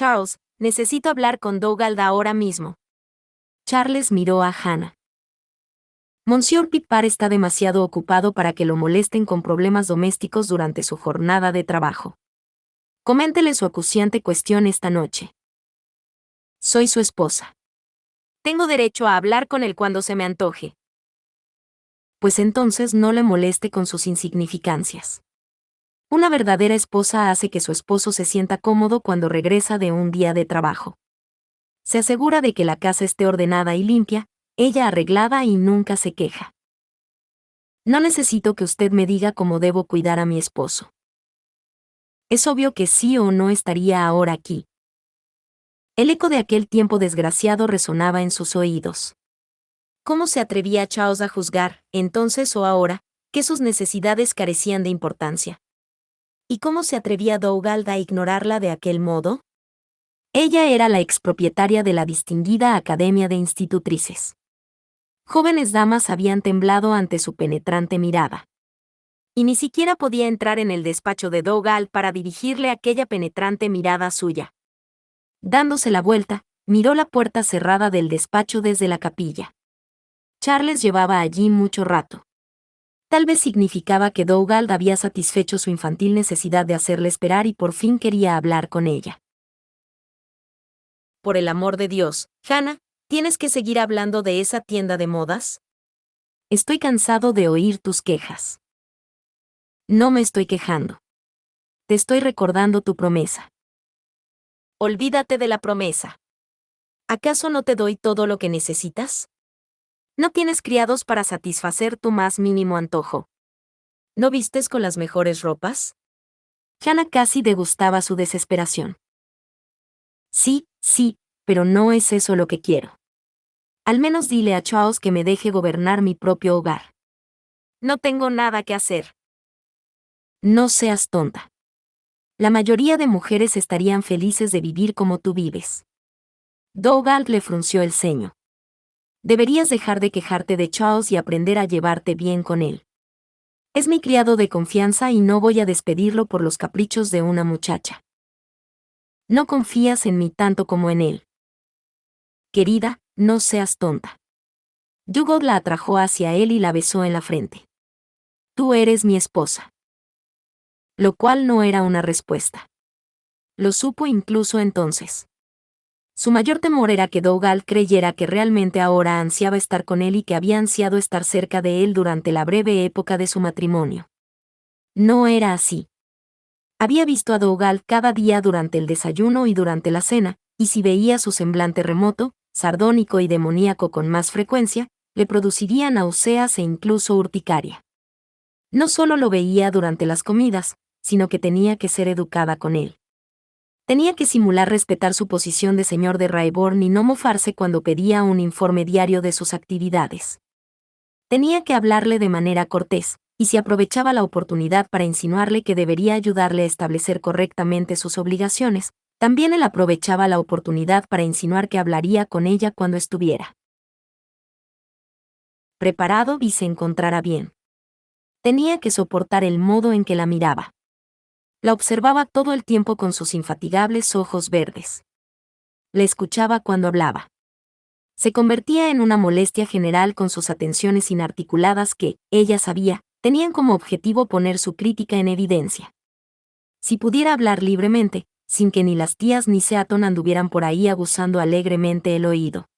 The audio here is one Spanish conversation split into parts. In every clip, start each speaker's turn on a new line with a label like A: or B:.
A: Charles, necesito hablar con Dougal ahora mismo. Charles miró a Hannah. Monsieur Pipar está demasiado ocupado para que lo molesten con problemas domésticos durante su jornada de trabajo. Coméntele su acuciante cuestión esta noche. Soy su esposa. Tengo derecho a hablar con él cuando se me antoje. Pues entonces no le moleste con sus insignificancias. Una verdadera esposa hace que su esposo se sienta cómodo cuando regresa de un día de trabajo. Se asegura de que la casa esté ordenada y limpia, ella arreglada y nunca se queja. No necesito que usted me diga cómo debo cuidar a mi esposo. Es obvio que sí o no estaría ahora aquí. El eco de aquel tiempo desgraciado resonaba en sus oídos. ¿Cómo se atrevía Charles a juzgar, entonces o ahora, que sus necesidades carecían de importancia? ¿Y cómo se atrevía Dougal a ignorarla de aquel modo? Ella era la expropietaria de la distinguida Academia de Institutrices. Jóvenes damas habían temblado ante su penetrante mirada. Y ni siquiera podía entrar en el despacho de Dougal para dirigirle aquella penetrante mirada suya. Dándose la vuelta, miró la puerta cerrada del despacho desde la capilla. Charles llevaba allí mucho rato. Tal vez significaba que Dougal había satisfecho su infantil necesidad de hacerle esperar y por fin quería hablar con ella. Por el amor de Dios, Hannah, ¿tienes que seguir hablando de esa tienda de modas? Estoy cansado de oír tus quejas. No me estoy quejando. Te estoy recordando tu promesa. Olvídate de la promesa. ¿Acaso no te doy todo lo que necesitas? ¿No tienes criados para satisfacer tu más mínimo antojo? ¿No vistes con las mejores ropas? Hannah casi degustaba su desesperación. Sí, pero no es eso lo que quiero. Al menos dile a Charles que me deje gobernar mi propio hogar. No tengo nada que hacer. No seas tonta. La mayoría de mujeres estarían felices de vivir como tú vives. Dougal le frunció el ceño. Deberías dejar de quejarte de Charles y aprender a llevarte bien con él. Es mi criado de confianza y no voy a despedirlo por los caprichos de una muchacha. No confías en mí tanto como en él. Querida, no seas tonta. Dougal la atrajo hacia él y la besó en la frente. Tú eres mi esposa. Lo cual no era una respuesta. Lo supo incluso entonces. Su mayor temor era que Dougal creyera que realmente ahora ansiaba estar con él y que había ansiado estar cerca de él durante la breve época de su matrimonio. No era así. Había visto a Dougal cada día durante el desayuno y durante la cena, y si veía su semblante remoto, sardónico y demoníaco con más frecuencia, le produciría náuseas e incluso urticaria. No solo lo veía durante las comidas, sino que tenía que ser educada con él. Tenía que simular respetar su posición de señor de Raeburn y no mofarse cuando pedía un informe diario de sus actividades. Tenía que hablarle de manera cortés, y si aprovechaba la oportunidad para insinuarle que debería ayudarle a establecer correctamente sus obligaciones, también él aprovechaba la oportunidad para insinuar que hablaría con ella cuando estuviera preparado y se encontrara bien. Tenía que soportar el modo en que la miraba. La observaba todo el tiempo con sus infatigables ojos verdes. Le escuchaba cuando hablaba. Se convertía en una molestia general con sus atenciones inarticuladas que, ella sabía, tenían como objetivo poner su crítica en evidencia. Si pudiera hablar libremente, sin que ni las tías ni Seaton anduvieran por ahí aguzando alegremente el oído,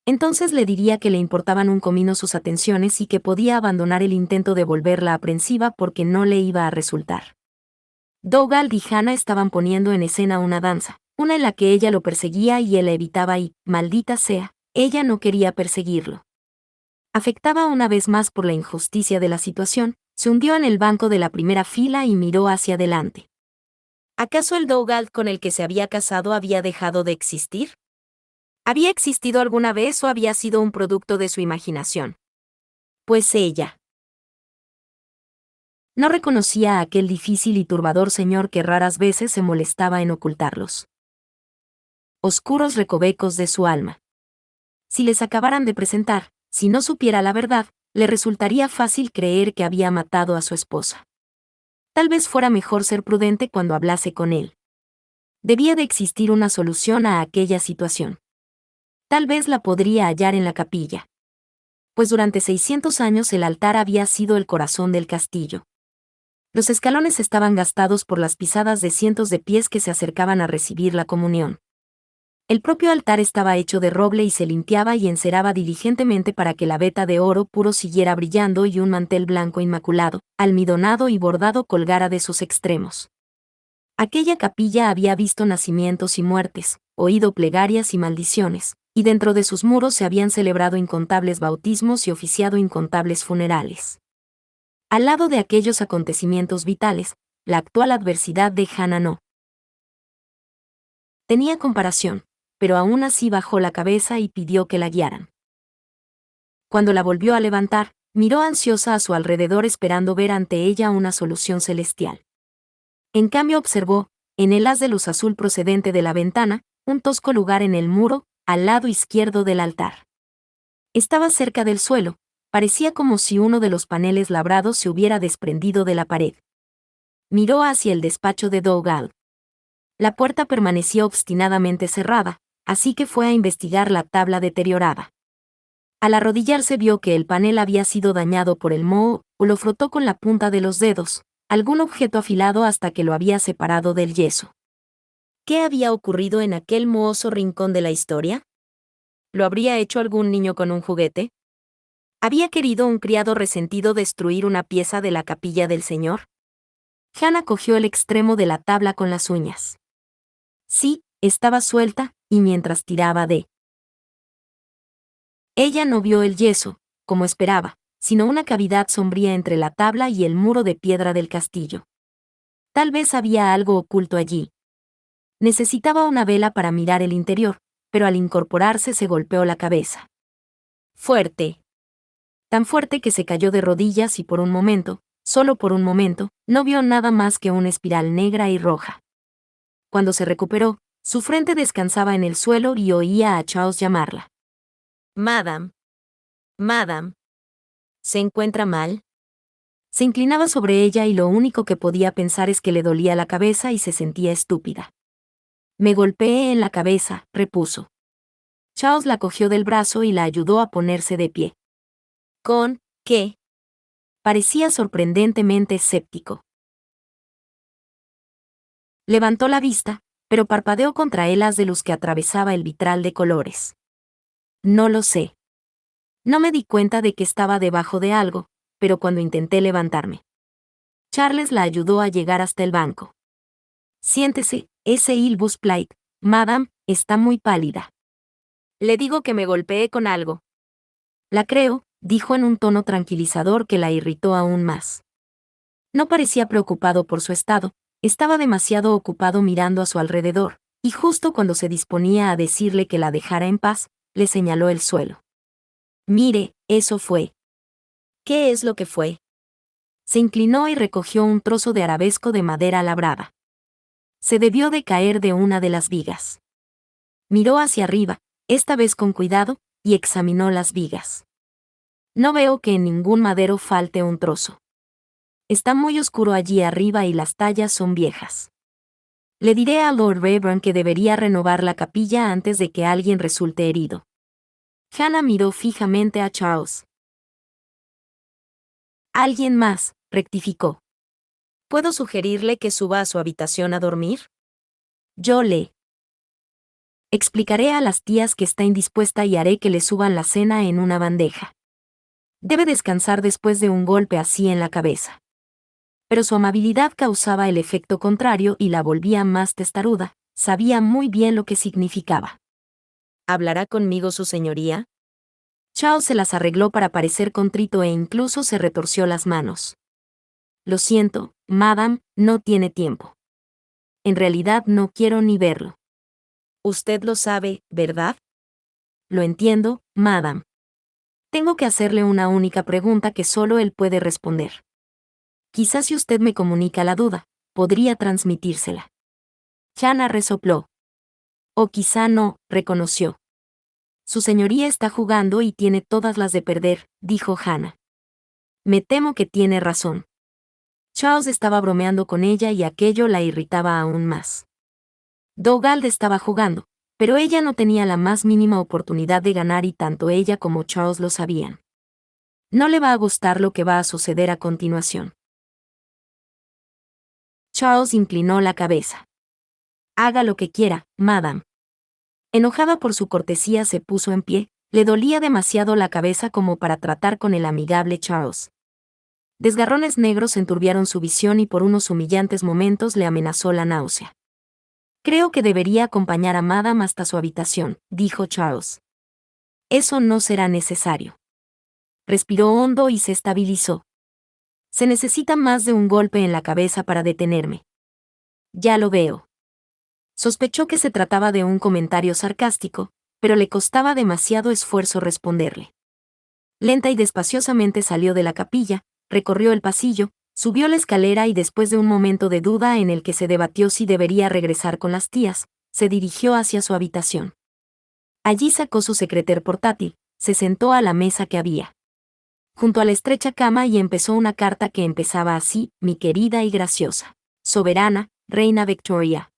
A: entonces le diría que le importaban un comino sus atenciones y que podía abandonar el intento de volverla aprensiva porque no le iba a resultar. Dougal y Hannah estaban poniendo en escena una danza, una en la que ella lo perseguía y él la evitaba y, maldita sea, ella no quería perseguirlo. Afectada una vez más por la injusticia de la situación, se hundió en el banco de la primera fila y miró hacia adelante. ¿Acaso el Dougal con el que se había casado había dejado de existir? ¿Había existido alguna vez o había sido un producto de su imaginación? Pues ella no reconocía a aquel difícil y turbador señor que raras veces se molestaba en ocultarlos oscuros recovecos de su alma. Si les acabaran de presentar, si no supiera la verdad, le resultaría fácil creer que había matado a su esposa. Tal vez fuera mejor ser prudente cuando hablase con él. Debía de existir una solución a aquella situación. Tal vez la podría hallar en la capilla. Pues durante 600 años el altar había sido el corazón del castillo. Los escalones estaban gastados por las pisadas de cientos de pies que se acercaban a recibir la comunión. El propio altar estaba hecho de roble y se limpiaba y enceraba diligentemente para que la veta de oro puro siguiera brillando y un mantel blanco inmaculado, almidonado y bordado colgara de sus extremos. Aquella capilla había visto nacimientos y muertes, oído plegarias y maldiciones, y dentro de sus muros se habían celebrado incontables bautismos y oficiado incontables funerales. Al lado de aquellos acontecimientos vitales, la actual adversidad de Hannah no tenía comparación, pero aún así bajó la cabeza y pidió que la guiaran. Cuando la volvió a levantar, miró ansiosa a su alrededor esperando ver ante ella una solución celestial. En cambio observó, en el haz de luz azul procedente de la ventana, un tosco lugar en el muro, al lado izquierdo del altar. Estaba cerca del suelo, parecía como si uno de los paneles labrados se hubiera desprendido de la pared. Miró hacia el despacho de Dougal. La puerta permanecía obstinadamente cerrada, así que fue a investigar la tabla deteriorada. Al arrodillarse vio que el panel había sido dañado por el moho, o lo frotó con la punta de los dedos, algún objeto afilado hasta que lo había separado del yeso. ¿Qué había ocurrido en aquel mohoso rincón de la historia? ¿Lo habría hecho algún niño con un juguete? ¿Había querido un criado resentido destruir una pieza de la capilla del Señor? Hannah cogió el extremo de la tabla con las uñas. Sí, estaba suelta, y mientras tiraba de ella no vio el yeso, como esperaba, sino una cavidad sombría entre la tabla y el muro de piedra del castillo. Tal vez había algo oculto allí. Necesitaba una vela para mirar el interior, pero al incorporarse se golpeó la cabeza. Fuerte. Tan fuerte que se cayó de rodillas y por un momento, solo por un momento, no vio nada más que una espiral negra y roja. Cuando se recuperó, su frente descansaba en el suelo y oía a Charles llamarla. Madame. Madame. ¿Se encuentra mal? Se inclinaba sobre ella y lo único que podía pensar es que le dolía la cabeza y se sentía estúpida. Me golpeé en la cabeza, repuso. Charles la cogió del brazo y la ayudó a ponerse de pie. ¿Con qué? Parecía sorprendentemente escéptico. Levantó la vista, pero parpadeó contra el haz de luz que atravesaba el vitral de colores. No lo sé. No me di cuenta de que estaba debajo de algo, pero cuando intenté levantarme. Charles la ayudó a llegar hasta el banco. Siéntese, ese Ilbus Plate, madame, está muy pálida. Le digo que me golpeé con algo. La creo, dijo en un tono tranquilizador que la irritó aún más. No parecía preocupado por su estado, estaba demasiado ocupado mirando a su alrededor, y justo cuando se disponía a decirle que la dejara en paz, le señaló el suelo. Mire, eso fue. ¿Qué es lo que fue? Se inclinó y recogió un trozo de arabesco de madera labrada. Se debió de caer de una de las vigas. Miró hacia arriba, esta vez con cuidado, y examinó las vigas. No veo que en ningún madero falte un trozo. Está muy oscuro allí arriba y las tallas son viejas. Le diré a Lord Rayburn que debería renovar la capilla antes de que alguien resulte herido. Hannah miró fijamente a Charles. Alguien más, rectificó. ¿Puedo sugerirle que suba a su habitación a dormir? Yo le explicaré a las tías que está indispuesta y haré que le suban la cena en una bandeja. Debe descansar después de un golpe así en la cabeza. Pero su amabilidad causaba el efecto contrario y la volvía más testaruda, sabía muy bien lo que significaba. ¿Hablará conmigo su señoría? Charles se las arregló para parecer contrito e incluso se retorció las manos. Lo siento, madame, no tiene tiempo. En realidad no quiero ni verlo. Usted lo sabe, ¿verdad? Lo entiendo, madame. Tengo que hacerle una única pregunta que solo él puede responder. Quizás si usted me comunica la duda, podría transmitírsela. Hannah resopló. O quizá no, reconoció. Su señoría está jugando y tiene todas las de perder, dijo Hannah. Me temo que tiene razón. Charles estaba bromeando con ella y aquello la irritaba aún más. Dougal estaba jugando, pero ella no tenía la más mínima oportunidad de ganar y tanto ella como Charles lo sabían. No le va a gustar lo que va a suceder a continuación. Charles inclinó la cabeza. Haga lo que quiera, madame. Enojada por su cortesía se puso en pie, le dolía demasiado la cabeza como para tratar con el amigable Charles. Desgarrones negros enturbiaron su visión y por unos humillantes momentos le amenazó la náusea. Creo que debería acompañar a Madame hasta su habitación, dijo Charles. Eso no será necesario. Respiró hondo y se estabilizó. Se necesita más de un golpe en la cabeza para detenerme. Ya lo veo. Sospechó que se trataba de un comentario sarcástico, pero le costaba demasiado esfuerzo responderle. Lenta y despaciosamente salió de la capilla, recorrió el pasillo, subió la escalera y después de un momento de duda en el que se debatió si debería regresar con las tías, se dirigió hacia su habitación. Allí sacó su secrétaire portátil, se sentó a la mesa que había junto a la estrecha cama y empezó una carta que empezaba así: mi querida y graciosa soberana, reina Victoria.